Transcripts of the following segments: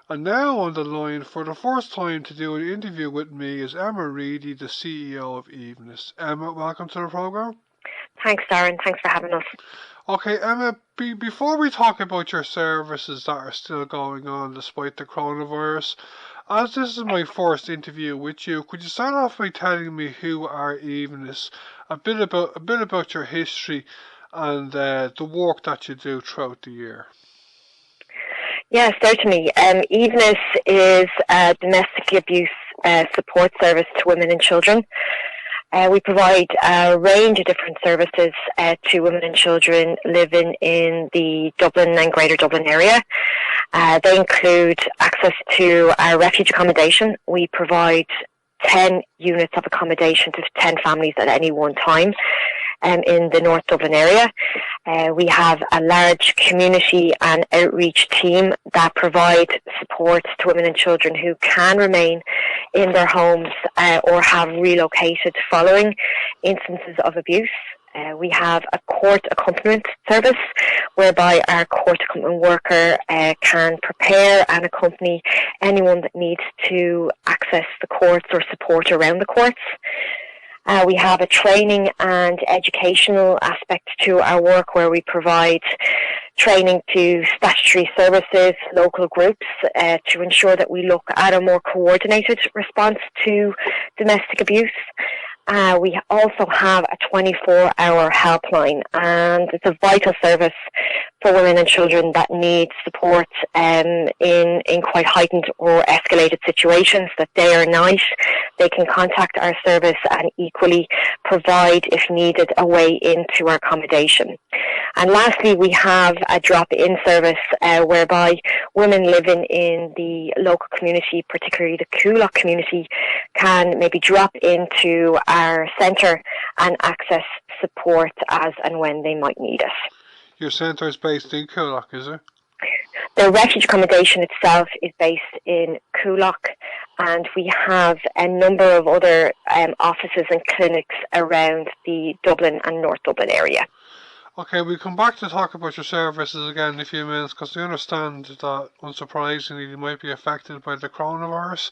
And now on the line for the first time to do an interview with me is Emma Reidy, the CEO of Aoibhneas. Emma, welcome to the programme. Thanks, Darren. Thanks for having us. Okay, Emma, before we talk about your services that are still going on despite the coronavirus, as this is my first interview with you, could you start off by telling me who are Aoibhneas, a bit about your history and the work that you do throughout the year? Yeah, certainly. Aoibhneas is a domestic abuse support service to women and children. We provide a range of different services to women and children living in the Dublin and Greater Dublin area. They include access to our refuge accommodation. We provide 10 units of accommodation to 10 families at any one time in the North Dublin area. We have a large community and outreach team that provide support to women and children who can remain in their homes or have relocated following instances of abuse. We have a court accompaniment service whereby our court accompaniment worker can prepare and accompany anyone that needs to access the courts or support around the courts. We have a training and educational aspect to our work where we provide training to statutory services, local groups, to ensure that we look at a more coordinated response to domestic abuse. We also have a 24-hour helpline, and it's a vital service for women and children that need support in quite heightened or escalated situations, that day or night they can contact our service and equally provide, if needed, a way into our accommodation. And lastly, we have a drop-in service whereby women living in the local community, particularly the Coolock community, can maybe drop into our centre and access support as and when they might need it. Your centre is based in Coolock, is it? The refuge accommodation itself is based in Coolock, and we have a number of other offices and clinics around the Dublin and North Dublin area. Okay, we'll come back to talk about your services again in a few minutes because we understand that, unsurprisingly, you might be affected by the coronavirus.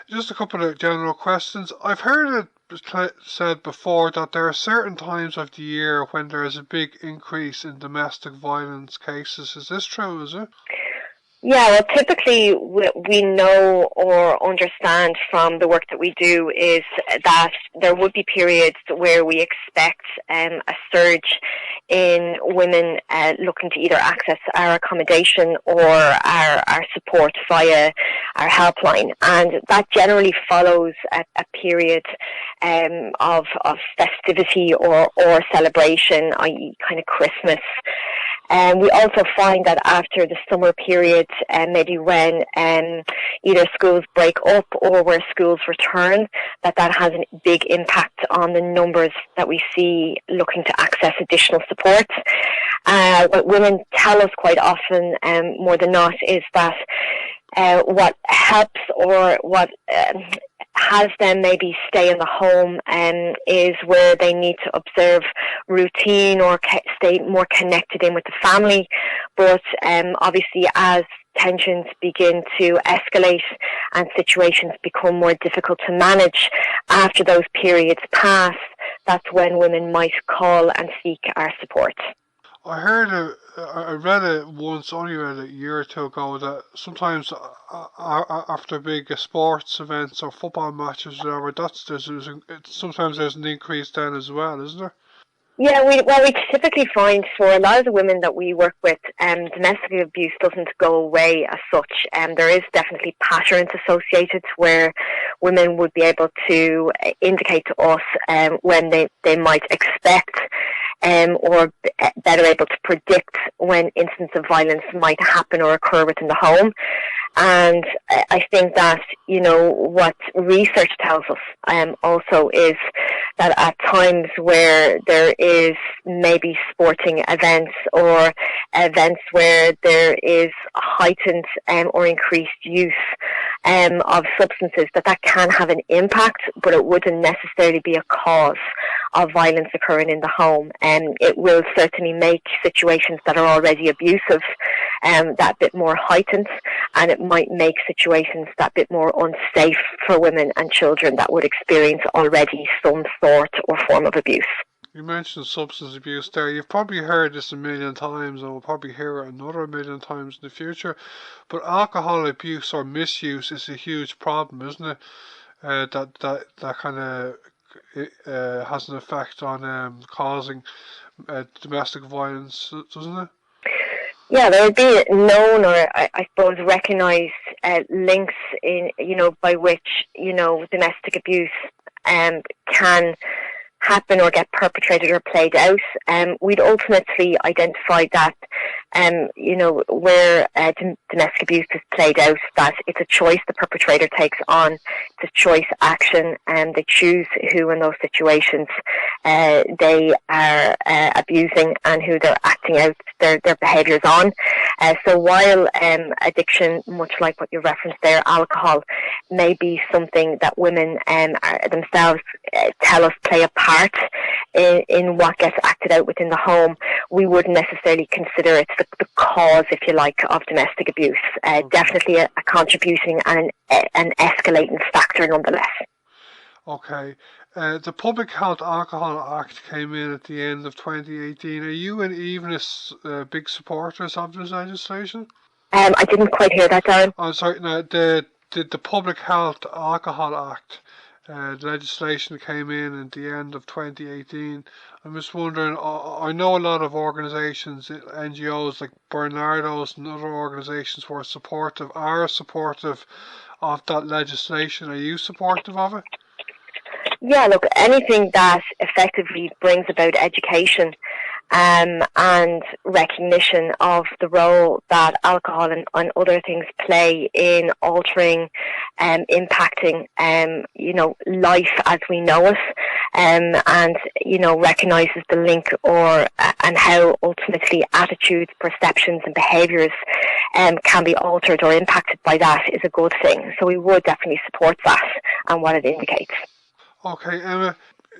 Just a couple of general questions. I've heard it said before that there are certain times of the year when there is a big increase in domestic violence cases. Is this true, is it? Yeah, well, typically we know or understand from the work that we do is that there would be periods where we expect a surge in women looking to either access our accommodation or our support via our helpline. And that generally follows a period of festivity or celebration, i.e. kind of Christmas. We also find that after the summer period, maybe when either schools break up or where schools return, that has a big impact on the numbers that we see looking to access additional support. What women tell us quite often, more than not, is that what helps or what has them maybe stay in the home is where they need to observe routine or stay more connected in with the family. But obviously as tensions begin to escalate and situations become more difficult to manage after those periods pass, that's when women might call and seek our support. I read it once, only read it a year or two ago, that sometimes after big sports events or football matches or whatever, sometimes there's an increase then as well, isn't there? Yeah, we typically find for a lot of the women that we work with, domestic abuse doesn't go away as such. There is definitely patterns associated where women would be able to indicate to us when they might expect or better able to predict when instances of violence might happen or occur within the home. And I think that, what research tells us also is that at times where there is maybe sporting events or events where there is heightened or increased use of substances, that can have an impact, but it wouldn't necessarily be a cause of violence occurring in the home. And it will certainly make situations that are already abusive that bit more heightened, and it might make situations that bit more unsafe for women and children that would experience already some sort or form of abuse. You mentioned substance abuse there. You've probably heard this a million times, and will probably hear it another million times in the future. But alcohol abuse or misuse is a huge problem, isn't it? That kind of has an effect on causing domestic violence, doesn't it? Yeah, there would be known, or I suppose recognised links in, by which, domestic abuse can happen or get perpetrated or played out. We'd ultimately identify that, where domestic abuse is played out, that it's a choice the perpetrator takes on. It's a choice action, and they choose who in those situations they are abusing and who they're acting out their behaviours on. So while addiction, much like what you referenced there, alcohol, may be something that women themselves tell us play a part in what gets acted out within the home, we wouldn't necessarily consider it the cause, if you like, of domestic abuse. Definitely a contributing and an escalating factor nonetheless. Okay. The Public Health Alcohol Act came in at the end of 2018. Are you and Aoibhneas big supporters of this legislation? I didn't quite hear that, Darren. Oh, sorry. No, the Public Health Alcohol Act, the legislation came in at the end of 2018. I'm just wondering, I know a lot of organisations, NGOs like Bernardo's and other organisations are supportive of that legislation. Are you supportive of it? Yeah, look, anything that effectively brings about education and recognition of the role that alcohol and other things play in altering impacting life as we know it, and recognises the link and how ultimately attitudes, perceptions and behaviours can be altered or impacted by that is a good thing. So we would definitely support that and what it indicates. Okay, Emma,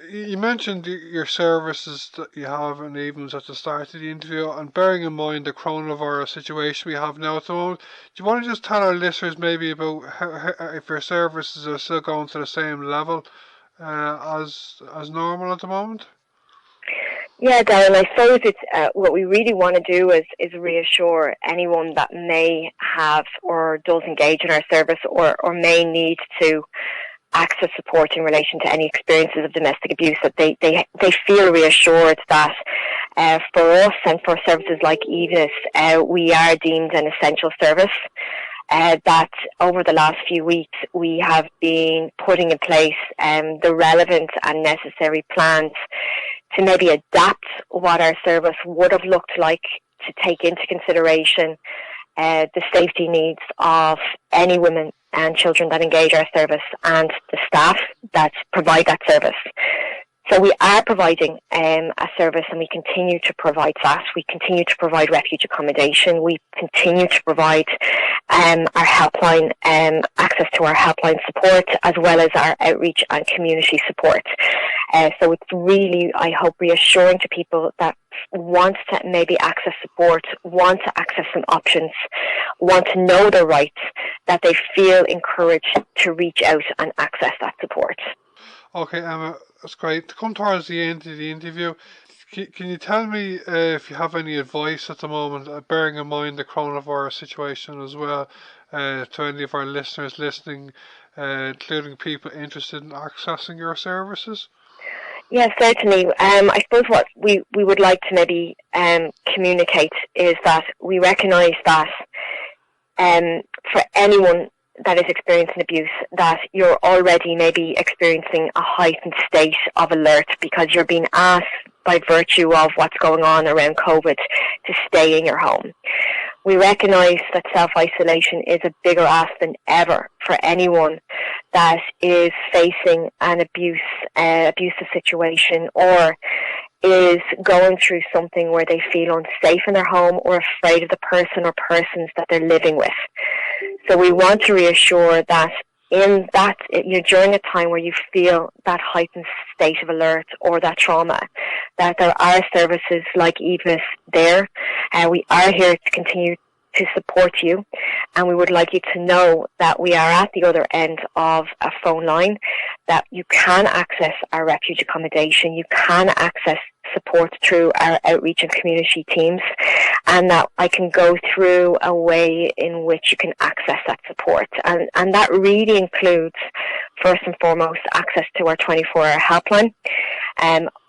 you mentioned your services that you have in Aoibhneas at the start of the interview, and bearing in mind the coronavirus situation we have now at the moment, do you want to just tell our listeners maybe about how if your services are still going to the same level as normal at the moment? Yeah, Darren, I suppose it's what we really want to do is reassure anyone that may have or does engage in our service or may need to access support in relation to any experiences of domestic abuse, that they feel reassured that for us and for services like Aoibhneas, we are deemed an essential service. That over the last few weeks we have been putting in place the relevant and necessary plans to maybe adapt what our service would have looked like to take into consideration the safety needs of any women and children that engage our service and the staff that provide that service. So we are providing a service, and we continue to provide that. We continue to provide refuge accommodation. We continue to provide our helpline, access to our helpline support, as well as our outreach and community support. So it's really, I hope, reassuring to people that want to maybe access support, want to access some options, want to know their rights, that they feel encouraged to reach out and access that support. Okay, Emma, that's great. To come towards the end of the interview, can you tell me if you have any advice at the moment, bearing in mind the coronavirus situation as well, to any of our listeners listening, including people interested in accessing your services? Yes, certainly. I suppose what we would like to maybe communicate is that we recognise that for anyone that is experiencing abuse, that you're already maybe experiencing a heightened state of alert because you're being asked by virtue of what's going on around COVID to stay in your home. We recognise that self-isolation is a bigger ask than ever for anyone that is facing an abusive situation or is going through something where they feel unsafe in their home or afraid of the person or persons that they're living with. So we want to reassure that during a time where you feel that heightened state of alert or that trauma, that there are services like Aoibhneas there. We are here to continue to support you, and we would like you to know that we are at the other end of a phone line, that you can access our refuge accommodation, you can access support through our outreach and community teams, and that I can go through a way in which you can access that support. And that really includes, first and foremost, access to our 24-hour helpline,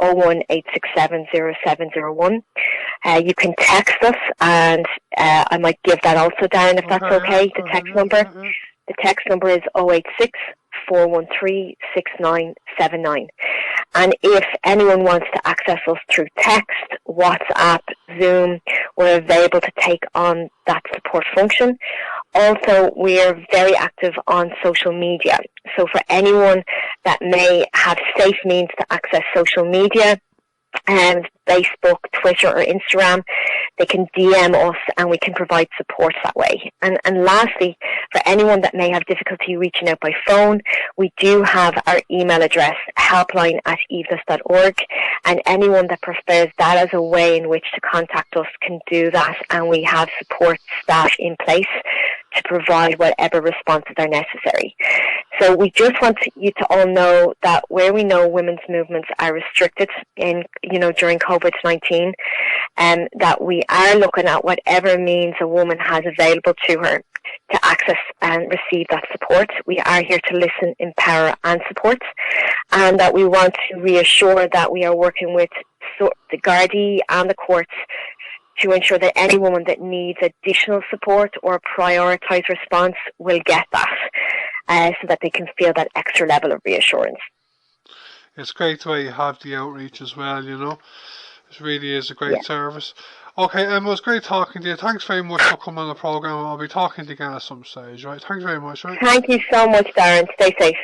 018670701. You can text us, and I might give that also down if that's okay, the text number. The text number is 086 413 6979. And if anyone wants to access us through text, WhatsApp, Zoom, we're available to take on that support function. Also, we're very active on social media. So for anyone that may have safe means to access social media, Facebook, Twitter or Instagram, they can DM us and we can provide support that way. And lastly, for anyone that may have difficulty reaching out by phone, we do have our email address, helpline@aoibhneas.org, and anyone that prefers that as a way in which to contact us can do that, and we have support staff in place to provide whatever responses are necessary. So we just want you to all know that where we know women's movements are restricted during COVID-19, and that we are looking at whatever means a woman has available to her to access and receive that support. We are here to listen, empower and support, and that we want to reassure that we are working with the Gardaí and the courts to ensure that any woman that needs additional support or prioritised response will get that, so that they can feel that extra level of reassurance. It's great the way you have the outreach as well, It really is a great service. Okay, Emma, it was great talking to you. Thanks very much for coming on the programme. I'll be talking to you again at some stage, right? Thanks very much, right? Thank you so much, Darren. Stay safe.